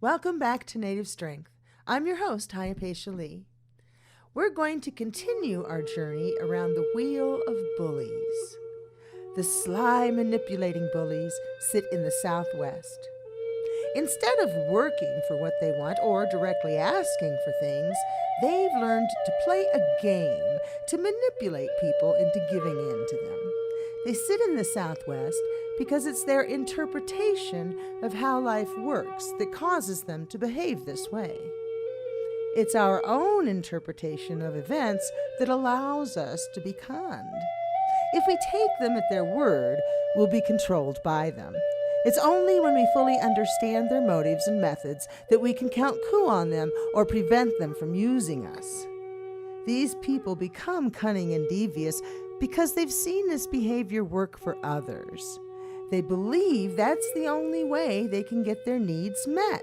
Welcome back to Native Strength. I'm your host, Hypatia Lee. We're going to continue our journey around the Wheel of Bullies. The sly manipulating bullies sit in the Southwest. Instead of working for what they want or directly asking for things, they've learned to play a game to manipulate people into giving in to them. They sit in the Southwest because it's their interpretation of how life works that causes them to behave this way. It's our own interpretation of events that allows us to be conned. If we take them at their word, we'll be controlled by them. It's only when we fully understand their motives and methods that we can count coup on them or prevent them from using us. These people become cunning and devious because they've seen this behavior work for others. They believe that's the only way they can get their needs met.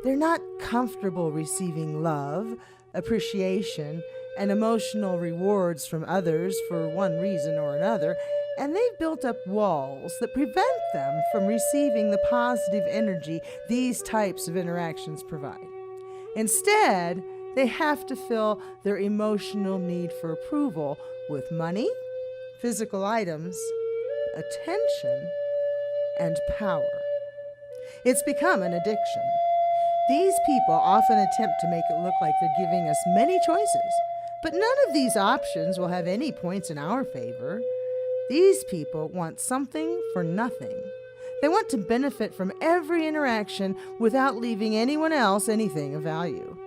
They're not comfortable receiving love, appreciation, and emotional rewards from others for one reason or another, and they've built up walls that prevent them from receiving the positive energy these types of interactions provide. Instead, they have to fill their emotional need for approval with money, physical items, attention, and power. It's become an addiction. These people often attempt to make it look like they're giving us many choices, but none of these options will have any points in our favor. These people want something for nothing. They want to benefit from every interaction without leaving anyone else anything of value.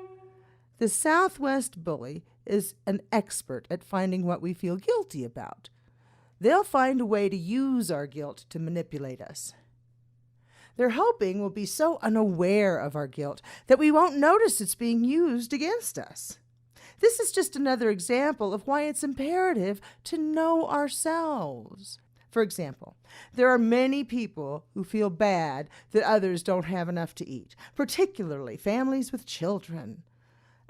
The Southwest bully is an expert at finding what we feel guilty about. They'll find a way to use our guilt to manipulate us. They're hoping we'll be so unaware of our guilt that we won't notice it's being used against us. This is just another example of why it's imperative to know ourselves. For example, there are many people who feel bad that others don't have enough to eat, particularly families with children.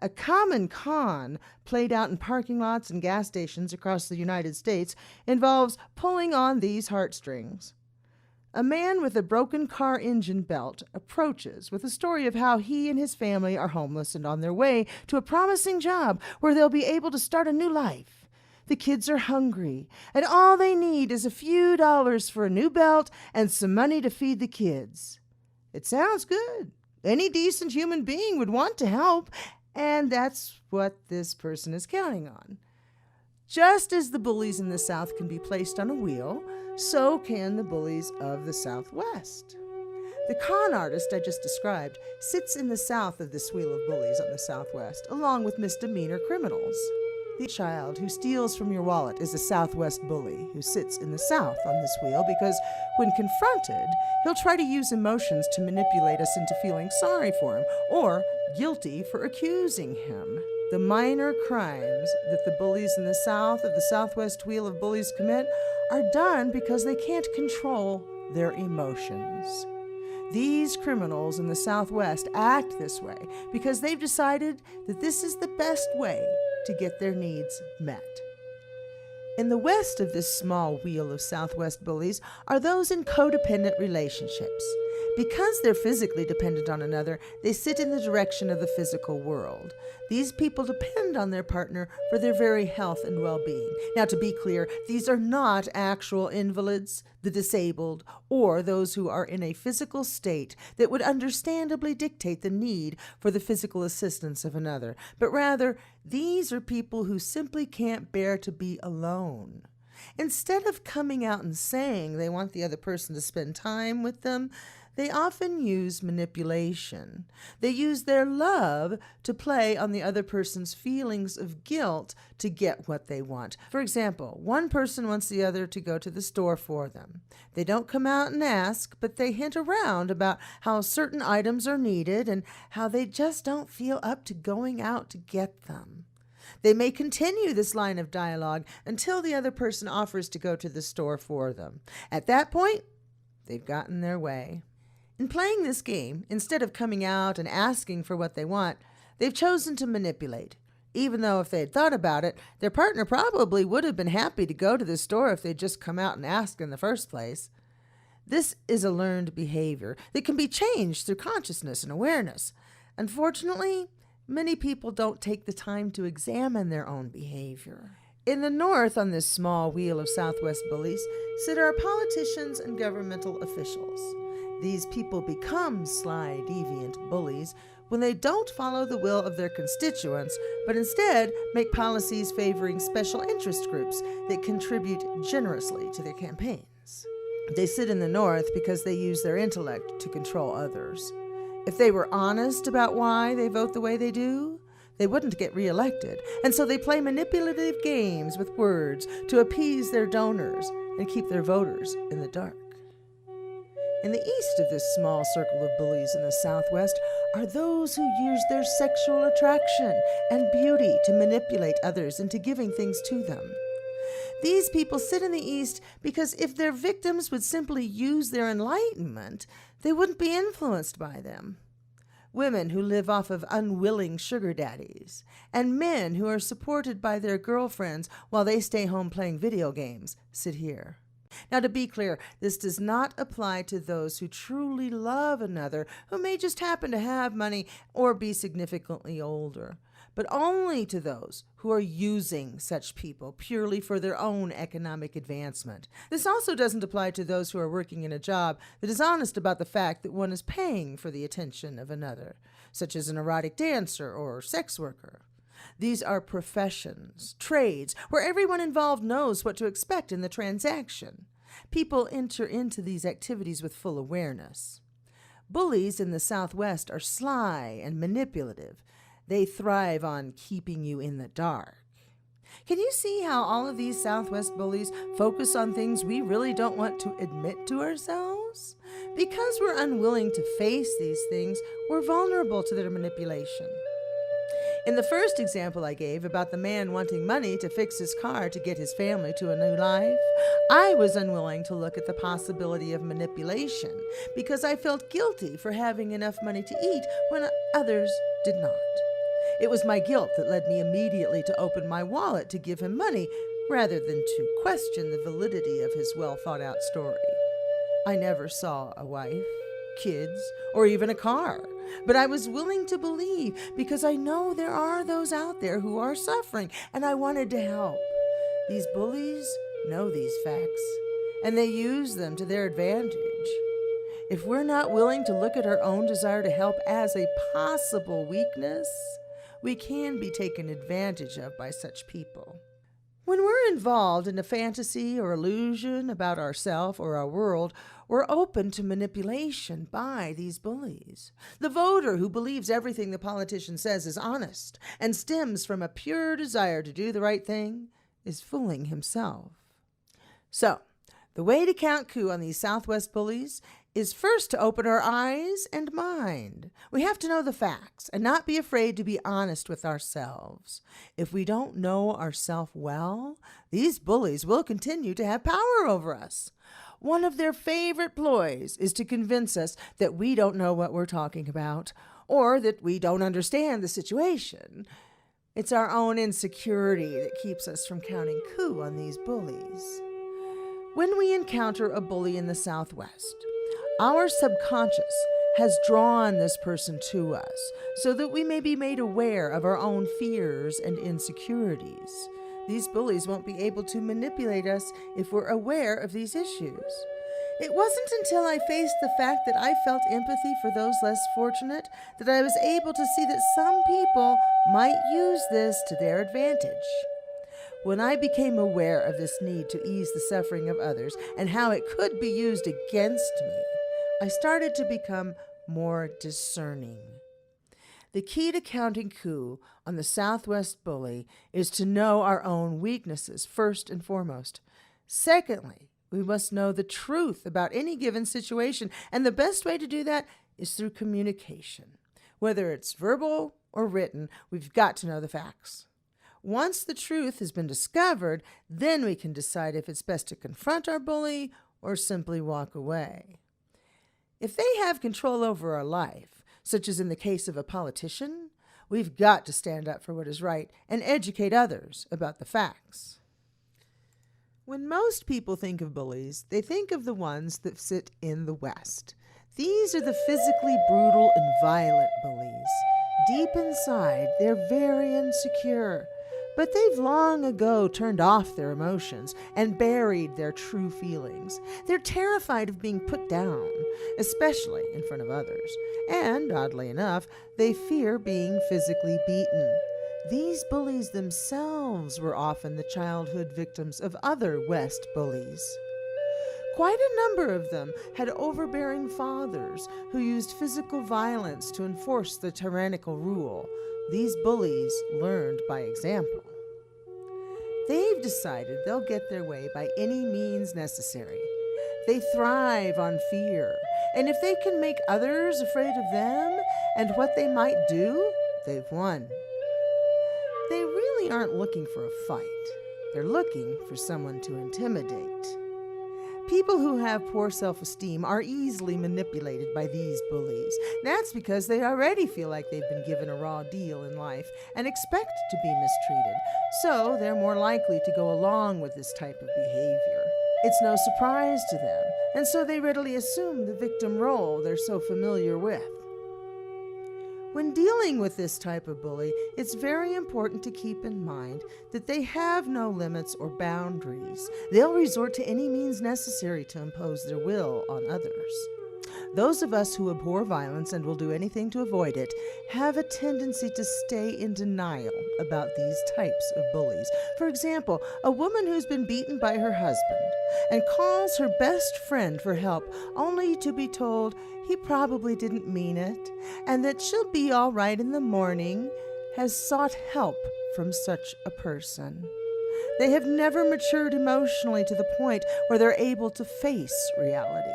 A common con played out in parking lots and gas stations across the United States involves pulling on these heartstrings. A man with a broken car engine belt approaches with a story of how he and his family are homeless and on their way to a promising job where they'll be able to start a new life. The kids are hungry, and all they need is a few dollars for a new belt and some money to feed the kids. It sounds good. Any decent human being would want to help, and that's what this person is counting on. Just as the bullies in the South can be placed on a wheel, so can the bullies of the Southwest. The con artist I just described sits in the south of this wheel of bullies on the Southwest, along with misdemeanor criminals. The child who steals from your wallet is a Southwest bully who sits in the south on this wheel because, when confronted, he'll try to use emotions to manipulate us into feeling sorry for him or guilty for accusing him. The minor crimes that the bullies in the south of the Southwest wheel of bullies commit are done because they can't control their emotions. These criminals in the Southwest act this way because they've decided that this is the best way to get their needs met. In the west of this small wheel of Southwest bullies are those in codependent relationships. Because they're physically dependent on another, they sit in the direction of the physical world. These people depend on their partner for their very health and well-being. Now, to be clear, these are not actual invalids, the disabled, or those who are in a physical state that would understandably dictate the need for the physical assistance of another. But rather, these are people who simply can't bear to be alone. Instead of coming out and saying they want the other person to spend time with them, they often use manipulation. They use their love to play on the other person's feelings of guilt to get what they want. For example, one person wants the other to go to the store for them. They don't come out and ask, but they hint around about how certain items are needed and how they just don't feel up to going out to get them. They may continue this line of dialogue until the other person offers to go to the store for them. At that point, they've gotten their way. In playing this game, instead of coming out and asking for what they want, they've chosen to manipulate. Even though if they had thought about it, their partner probably would have been happy to go to the store if they'd just come out and asked in the first place. This is a learned behavior that can be changed through consciousness and awareness. Unfortunately, many people don't take the time to examine their own behavior. In the north, on this small wheel of Southwest bullies, sit our politicians and governmental officials. These people become sly, deviant bullies when they don't follow the will of their constituents, but instead make policies favoring special interest groups that contribute generously to their campaigns. They sit in the north because they use their intellect to control others. If they were honest about why they vote the way they do, they wouldn't get reelected, and so they play manipulative games with words to appease their donors and keep their voters in the dark. In the east of this small circle of bullies in the Southwest are those who use their sexual attraction and beauty to manipulate others into giving things to them. These people sit in the east because if their victims would simply use their enlightenment, they wouldn't be influenced by them. Women who live off of unwilling sugar daddies, and men who are supported by their girlfriends while they stay home playing video games sit here. Now, to be clear, this does not apply to those who truly love another who may just happen to have money or be significantly older, but only to those who are using such people purely for their own economic advancement. This also doesn't apply to those who are working in a job that is honest about the fact that one is paying for the attention of another, such as an erotic dancer or sex worker. These are professions, trades, where everyone involved knows what to expect in the transaction. People enter into these activities with full awareness. Bullies in the Southwest are sly and manipulative. They thrive on keeping you in the dark. Can you see how all of these Southwest bullies focus on things we really don't want to admit to ourselves? Because we're unwilling to face these things, we're vulnerable to their manipulation. In the first example I gave about the man wanting money to fix his car to get his family to a new life, I was unwilling to look at the possibility of manipulation because I felt guilty for having enough money to eat when others did not. It was my guilt that led me immediately to open my wallet to give him money rather than to question the validity of his well-thought-out story. I never saw a wife, kids, or even a car, but I was willing to believe because I know there are those out there who are suffering, and I wanted to help. These bullies know these facts, and they use them to their advantage. If we're not willing to look at our own desire to help as a possible weakness, we can be taken advantage of by such people. When we're involved in a fantasy or illusion about ourselves or our world, we're open to manipulation by these bullies. The voter who believes everything the politician says is honest and stems from a pure desire to do the right thing is fooling himself. So, the way to count coup on these Southwest bullies is first to open our eyes and mind. We have to know the facts and not be afraid to be honest with ourselves. If we don't know ourselves well, these bullies will continue to have power over us. One of their favorite ploys is to convince us that we don't know what we're talking about or that we don't understand the situation. It's our own insecurity that keeps us from counting coup on these bullies. When we encounter a bully in the Southwest, our subconscious has drawn this person to us so that we may be made aware of our own fears and insecurities. These bullies won't be able to manipulate us if we're aware of these issues. It wasn't until I faced the fact that I felt empathy for those less fortunate that I was able to see that some people might use this to their advantage. When I became aware of this need to ease the suffering of others and how it could be used against me, I started to become more discerning. The key to counting coup on the Southwest bully is to know our own weaknesses first and foremost. Secondly, we must know the truth about any given situation, and the best way to do that is through communication. Whether it's verbal or written, we've got to know the facts. Once the truth has been discovered, then we can decide if it's best to confront our bully or simply walk away. If they have control over our life, such as in the case of a politician, we've got to stand up for what is right and educate others about the facts. When most people think of bullies, they think of the ones that sit in the West. These are the physically brutal and violent bullies. Deep inside, they're very insecure, but they've long ago turned off their emotions and buried their true feelings. They're terrified of being put down, especially in front of others, and, oddly enough, they fear being physically beaten. These bullies themselves were often the childhood victims of other West bullies. Quite a number of them had overbearing fathers who used physical violence to enforce the tyrannical rule. These bullies learned by example. They've decided they'll get their way by any means necessary. They thrive on fear, and if they can make others afraid of them and what they might do, they've won. They really aren't looking for a fight. They're looking for someone to intimidate. People who have poor self-esteem are easily manipulated by these bullies. That's because they already feel like they've been given a raw deal in life and expect to be mistreated, so they're more likely to go along with this type of behavior. It's no surprise to them, and so they readily assume the victim role they're so familiar with. When dealing with this type of bully, it's very important to keep in mind that they have no limits or boundaries. They'll resort to any means necessary to impose their will on others. Those of us who abhor violence and will do anything to avoid it have a tendency to stay in denial about these types of bullies. For example, a woman who's been beaten by her husband and calls her best friend for help only to be told he probably didn't mean it and that she'll be all right in the morning has sought help from such a person. They have never matured emotionally to the point where they're able to face reality.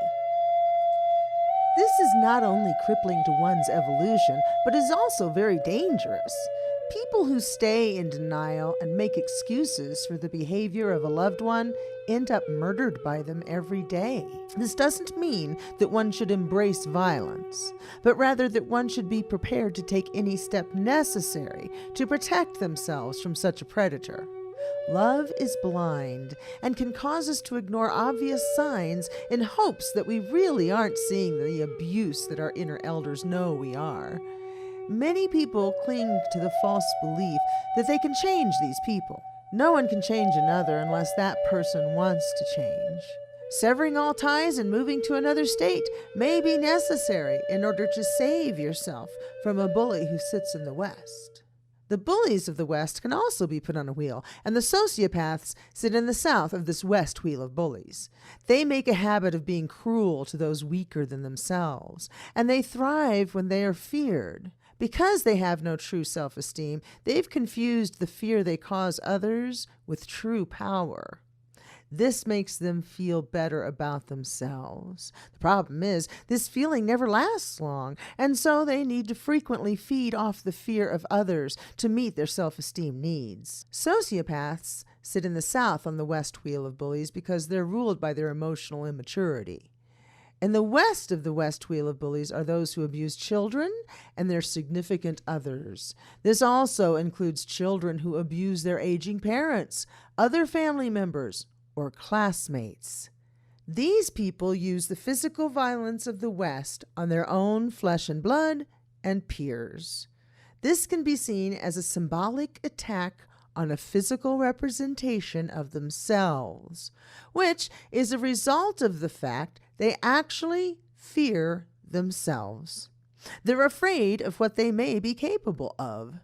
This is not only crippling to one's evolution, but is also very dangerous. People who stay in denial and make excuses for the behavior of a loved one end up murdered by them every day. This doesn't mean that one should embrace violence, but rather that one should be prepared to take any step necessary to protect themselves from such a predator. Love is blind and can cause us to ignore obvious signs in hopes that we really aren't seeing the abuse that our inner elders know we are. Many people cling to the false belief that they can change these people. No one can change another unless that person wants to change. Severing all ties and moving to another state may be necessary in order to save yourself from a bully who sits in the West. The bullies of the West can also be put on a wheel, and the sociopaths sit in the south of this West wheel of bullies. They make a habit of being cruel to those weaker than themselves, and they thrive when they are feared. Because they have no true self-esteem, they've confused the fear they cause others with true power. This makes them feel better about themselves. The problem is, this feeling never lasts long, and so they need to frequently feed off the fear of others to meet their self-esteem needs. Sociopaths sit in the south on the West wheel of bullies because they're ruled by their emotional immaturity. In the west of the West wheel of bullies are those who abuse children and their significant others. This also includes children who abuse their aging parents, other family members, or classmates. These people use the physical violence of the West on their own flesh and blood and peers. This can be seen as a symbolic attack on a physical representation of themselves, which is a result of the fact they actually fear themselves. They're afraid of what they may be capable of.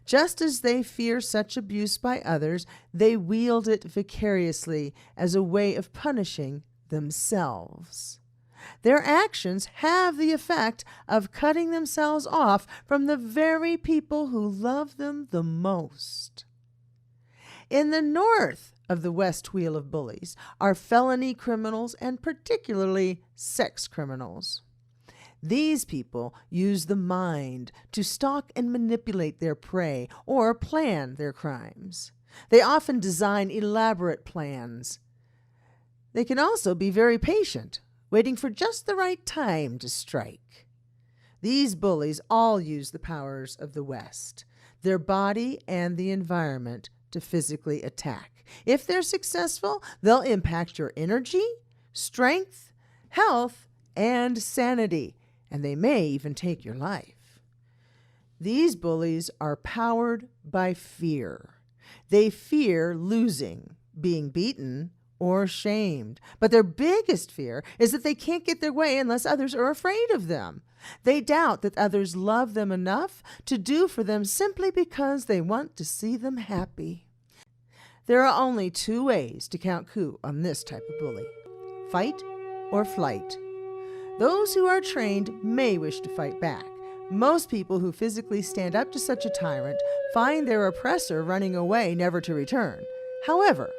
Just as they fear such abuse by others, they wield it vicariously as a way of punishing themselves. Their actions have the effect of cutting themselves off from the very people who love them the most. In the north of the West wheel of bullies are felony criminals and particularly sex criminals. These people use the mind to stalk and manipulate their prey or plan their crimes. They often design elaborate plans. They can also be very patient, waiting for just the right time to strike. These bullies all use the powers of the West, their body and the environment, to physically attack. If they're successful, they'll impact your energy, strength, health, and sanity, and they may even take your life. These bullies are powered by fear. They fear losing, being beaten, or shamed. But their biggest fear is that they can't get their way unless others are afraid of them. They doubt that others love them enough to do for them simply because they want to see them happy. There are only two ways to count coup on this type of bully: fight or flight. Those who are trained may wish to fight back. Most people who physically stand up to such a tyrant find their oppressor running away, never to return. However,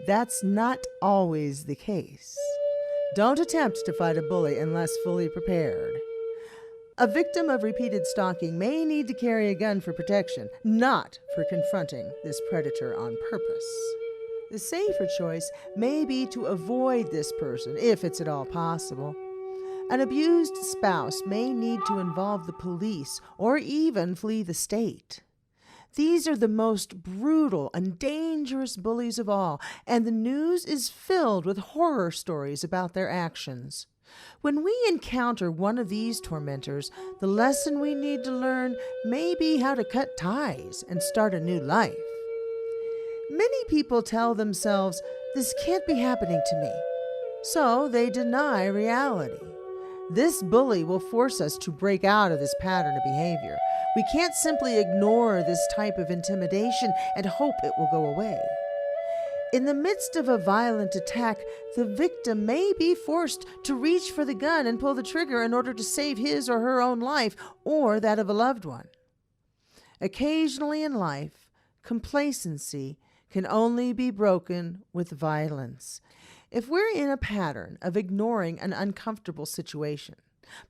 that's not always the case. Don't attempt to fight a bully unless fully prepared. A victim of repeated stalking may need to carry a gun for protection, not for confronting this predator on purpose. The safer choice may be to avoid this person, if it's at all possible. An abused spouse may need to involve the police or even flee the state. These are the most brutal and dangerous bullies of all, and the news is filled with horror stories about their actions. When we encounter one of these tormentors, the lesson we need to learn may be how to cut ties and start a new life. Many people tell themselves, "This can't be happening to me," so they deny reality. This bully will force us to break out of this pattern of behavior. We can't simply ignore this type of intimidation and hope it will go away. In the midst of a violent attack, the victim may be forced to reach for the gun and pull the trigger in order to save his or her own life or that of a loved one. Occasionally in life, complacency can only be broken with violence. If we're in a pattern of ignoring an uncomfortable situation,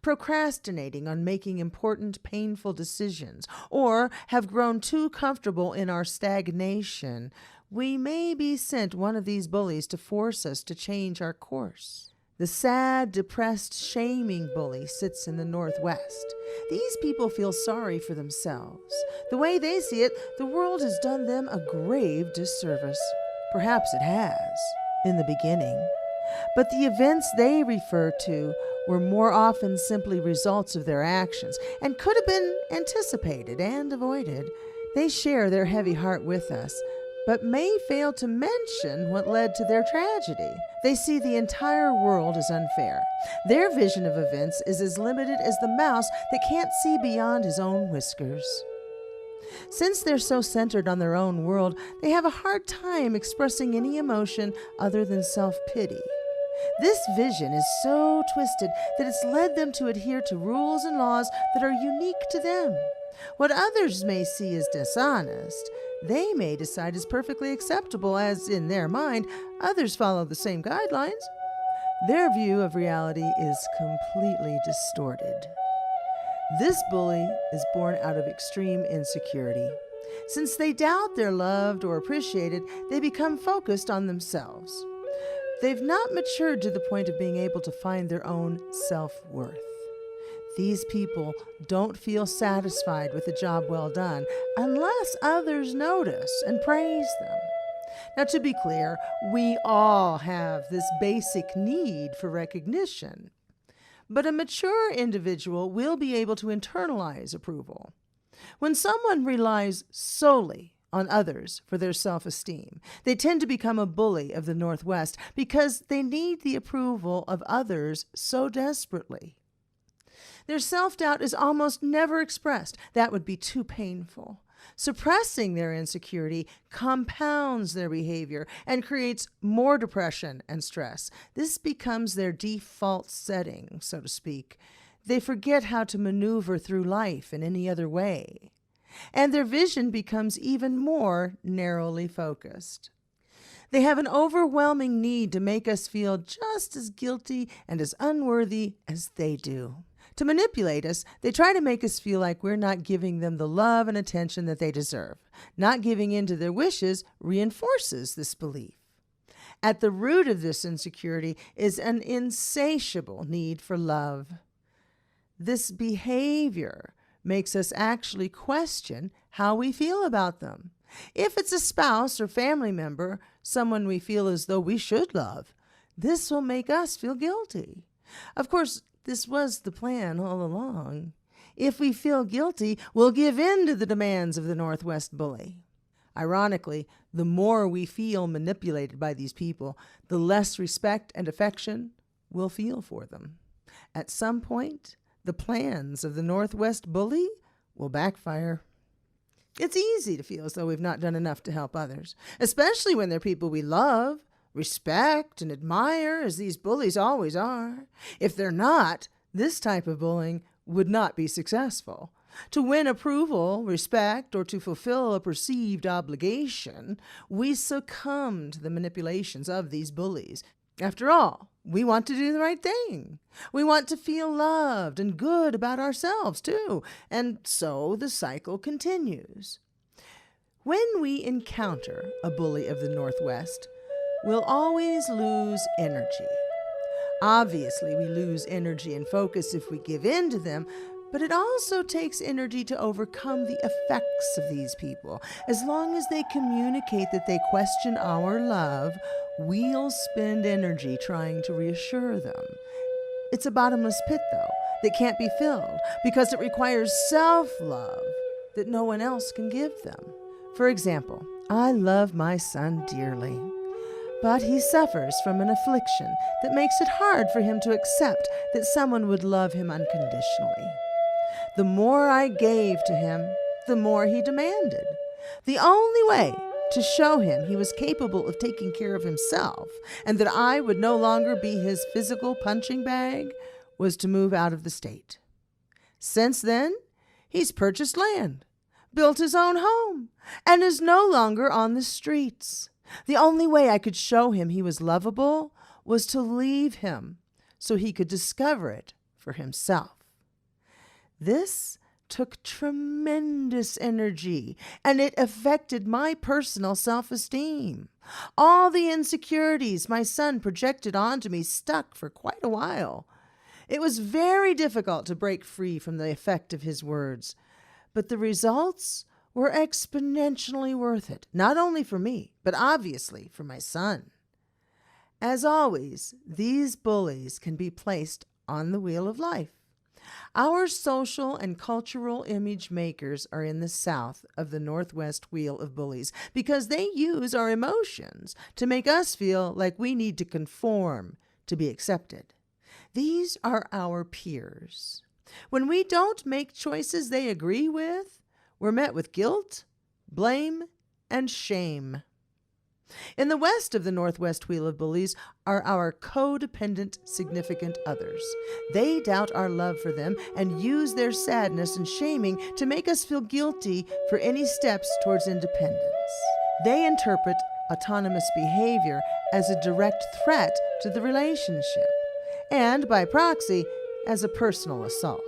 procrastinating on making important, painful decisions, or have grown too comfortable in our stagnation, we may be sent one of these bullies to force us to change our course. The sad, depressed, shaming bully sits in the Northwest. These people feel sorry for themselves. The way they see it, the world has done them a grave disservice. Perhaps it has, in the beginning. But the events they refer to were more often simply results of their actions and could have been anticipated and avoided. They share their heavy heart with us, but may fail to mention what led to their tragedy. They see the entire world as unfair. Their vision of events is as limited as the mouse that can't see beyond his own whiskers. Since they're so centered on their own world, they have a hard time expressing any emotion other than self-pity. This vision is so twisted that it's led them to adhere to rules and laws that are unique to them. What others may see as dishonest, they may decide is perfectly acceptable, as in their mind, others follow the same guidelines. Their view of reality is completely distorted. This bully is born out of extreme insecurity. Since they doubt they're loved or appreciated, they become focused on themselves. They've not matured to the point of being able to find their own self-worth. These people don't feel satisfied with a job well done unless others notice and praise them. Now, to be clear, we all have this basic need for recognition. But a mature individual will be able to internalize approval. When someone relies solely on others for their self-esteem, they tend to become a bully of the Northwest because they need the approval of others so desperately. Their self-doubt is almost never expressed. That would be too painful. Suppressing their insecurity compounds their behavior and creates more depression and stress. This becomes their default setting, so to speak. They forget how to maneuver through life in any other way, and their vision becomes even more narrowly focused. They have an overwhelming need to make us feel just as guilty and as unworthy as they do. To manipulate us, they try to make us feel like we're not giving them the love and attention that they deserve. Not giving in to their wishes reinforces this belief. At the root of this insecurity is an insatiable need for love. This behavior makes us actually question how we feel about them. If it's a spouse or family member, someone we feel as though we should love, this will make us feel guilty. Of course, this was the plan all along. If we feel guilty, we'll give in to the demands of the Northwest Bully. Ironically, the more we feel manipulated by these people, the less respect and affection we'll feel for them. At some point, the plans of the Northwest Bully will backfire. It's easy to feel as though we've not done enough to help others, especially when they're people we love, respect, and admire, as these bullies always are. If they're not, this type of bullying would not be successful. To win approval, respect, or to fulfill a perceived obligation, we succumb to the manipulations of these bullies. After all, we want to do the right thing. We want to feel loved and good about ourselves, too. And so the cycle continues. When we encounter a bully of the Northwest, we'll always lose energy. Obviously, we lose energy and focus if we give in to them, but it also takes energy to overcome the effects of these people. As long as they communicate that they question our love, we'll spend energy trying to reassure them. It's a bottomless pit, though, that can't be filled because it requires self-love that no one else can give them. For example, I love my son dearly, but he suffers from an affliction that makes it hard for him to accept that someone would love him unconditionally. The more I gave to him, the more he demanded. The only way to show him he was capable of taking care of himself and that I would no longer be his physical punching bag was to move out of the state. Since then, he's purchased land, built his own home, and is no longer on the streets. The only way I could show him he was lovable was to leave him so he could discover it for himself. This took tremendous energy, and it affected my personal self-esteem. All the insecurities my son projected onto me stuck for quite a while. It was very difficult to break free from the effect of his words, but the results were exponentially worth it, not only for me, but obviously for my son. As always, these bullies can be placed on the wheel of life. Our social and cultural image makers are in the south of the Northwest Wheel of Bullies because they use our emotions to make us feel like we need to conform to be accepted. These are our peers. When we don't make choices they agree with, we're met with guilt, blame, and shame. In the west of the Northwest Wheel of Bullies are our codependent significant others. They doubt our love for them and use their sadness and shaming to make us feel guilty for any steps towards independence. They interpret autonomous behavior as a direct threat to the relationship, and by proxy, as a personal assault.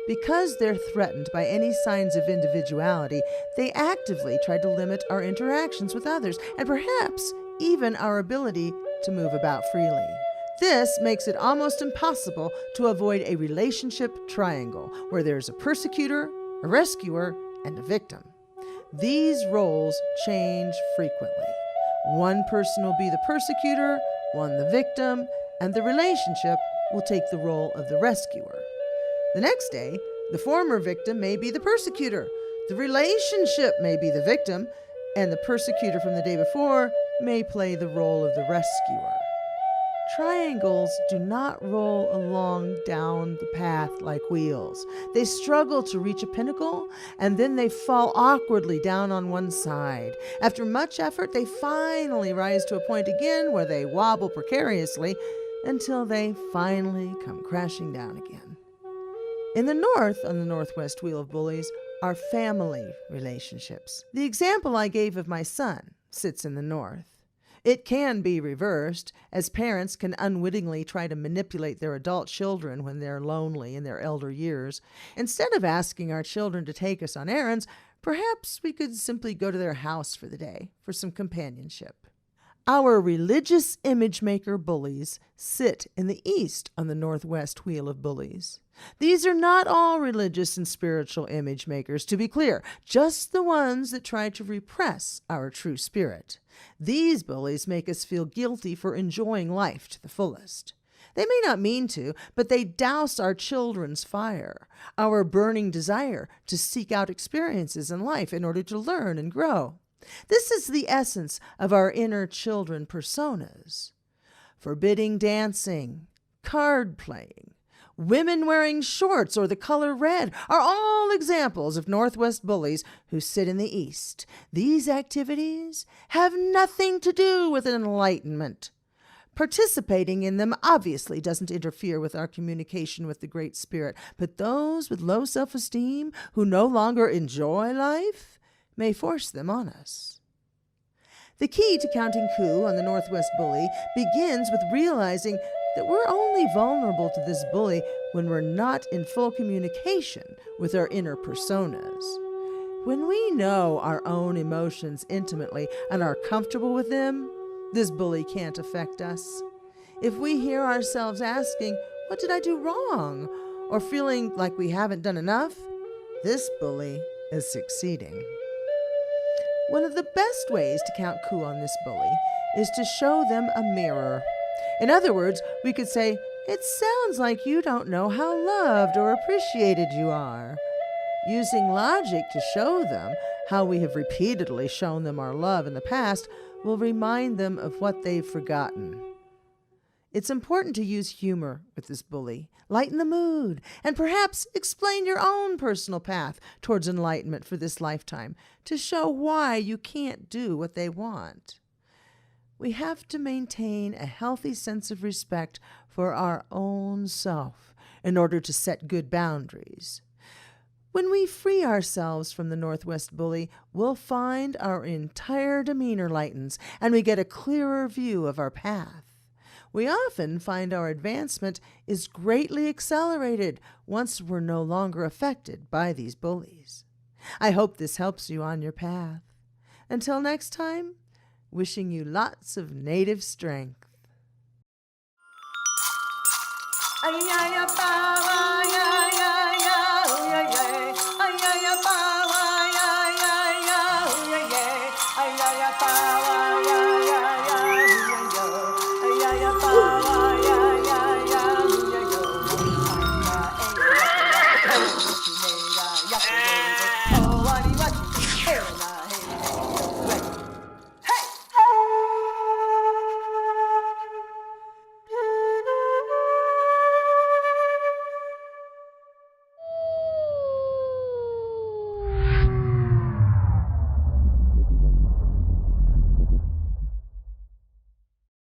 Because they're threatened by any signs of individuality, they actively try to limit our interactions with others and perhaps even our ability to move about freely. This makes it almost impossible to avoid a relationship triangle where there's a persecutor, a rescuer, and a victim. These roles change frequently. One person will be the persecutor, one the victim, and the relationship will take the role of the rescuer. The next day, the former victim may be the persecutor, the relationship may be the victim, and the persecutor from the day before may play the role of the rescuer. Triangles do not roll along down the path like wheels. They struggle to reach a pinnacle, and then they fall awkwardly down on one side. After much effort, they finally rise to a point again where they wobble precariously until they finally come crashing down again. In the north, on the Northwest Wheel of Bullies, are family relationships. The example I gave of my son sits in the north. It can be reversed, as parents can unwittingly try to manipulate their adult children when they're lonely in their elder years. Instead of asking our children to take us on errands, perhaps we could simply go to their house for the day for some companionship. Our religious image maker bullies sit in the east on the Northwest Wheel of Bullies. These are not all religious and spiritual image makers, to be clear, just the ones that try to repress our true spirit. These bullies make us feel guilty for enjoying life to the fullest. They may not mean to, but they douse our children's fire, our burning desire to seek out experiences in life in order to learn and grow. This is the essence of our inner children personas. Forbidding dancing, card playing, women wearing shorts or the color red are all examples of Northwest bullies who sit in the East. These activities have nothing to do with enlightenment. Participating in them obviously doesn't interfere with our communication with the Great Spirit, but those with low self-esteem who no longer enjoy life may force them on us. The key to counting coup on the Northwest bully begins with realizing that we're only vulnerable to this bully when we're not in full communication with our inner personas. When we know our own emotions intimately and are comfortable with them, this bully can't affect us. If we hear ourselves asking, "What did I do wrong?" or feeling like we haven't done enough, this bully is succeeding. One of the best ways to count coup on this bully is to show them a mirror. In other words, we could say, "It sounds like you don't know how loved or appreciated you are." Using logic to show them how we have repeatedly shown them our love in the past will remind them of what they've forgotten. It's important to use humor with this bully, lighten the mood, and perhaps explain your own personal path towards enlightenment for this lifetime to show why you can't do what they want. We have to maintain a healthy sense of respect for our own self in order to set good boundaries. When we free ourselves from the Northwest bully, we'll find our entire demeanor lightens and we get a clearer view of our path. We often find our advancement is greatly accelerated once we're no longer affected by these bullies. I hope this helps you on your path. Until next time, wishing you lots of native strength. Ay, ay, ay,